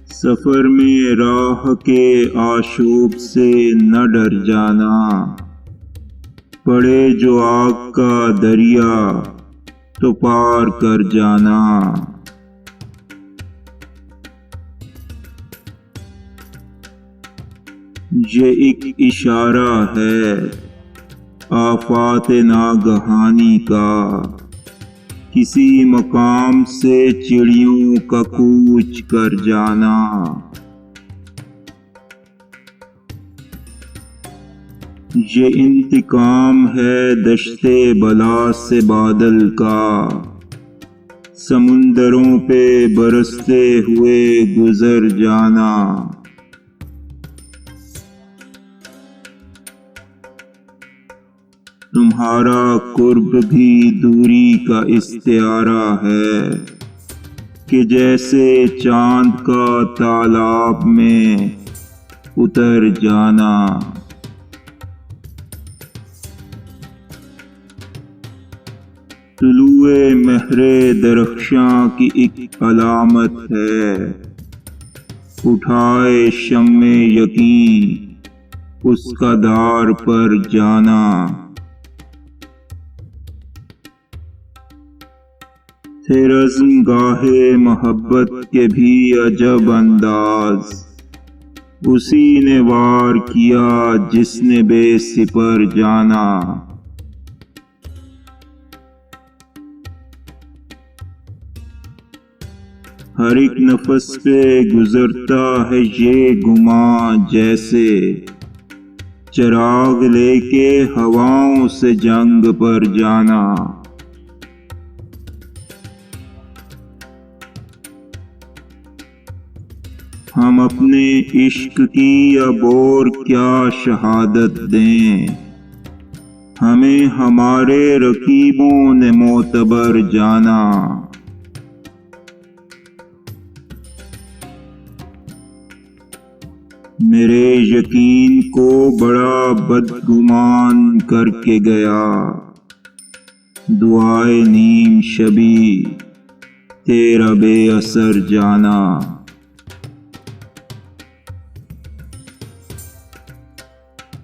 सफर में राह के आशूब से न डर जाना, पड़े जो आग का दरिया तो पार कर जाना। ये एक इशारा है आफात नागहानी का, किसी मकाम से चिड़ियों का कूच कर जाना। ये इंतकाम है दश्ते बला से बादल का, समुंदरों पे बरसते हुए गुजर जाना। तुम्हारा कुर्ब भी दूरी का इस्तिआरा है कि जैसे चांद का तालाब में उतर जाना। तुलुए महरे दरख्शां की एक अलामत है, उठाए शम्मे यकीन उसका दार पर जाना। थे रज़्म गाहे मोहब्बत के भी अजब अंदाज, उसी ने वार किया जिसने बेसिपर जाना। हर एक नफस पे गुजरता है ये गुमां, जैसे चिराग लेके हवाओं से जंग पर जाना। हम अपने इश्क की अब और क्या शहादत दें, हमें हमारे रकीबों ने मोतबर जाना। मेरे यकीन को बड़ा बदगुमान करके गया, दुआए नीम शबी तेरा बेअसर जाना।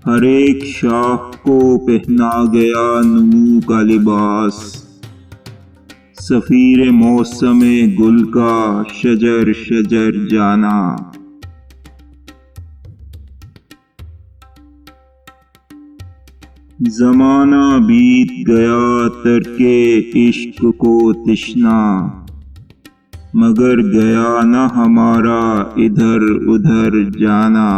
हर एक शाख को पहना गया नमू का लिबास, सफीर मौसमे गुल का शजर शजर जाना। ज़माना बीत गया तरके इश्क को तिश्ना, मगर गया न हमारा इधर उधर जाना।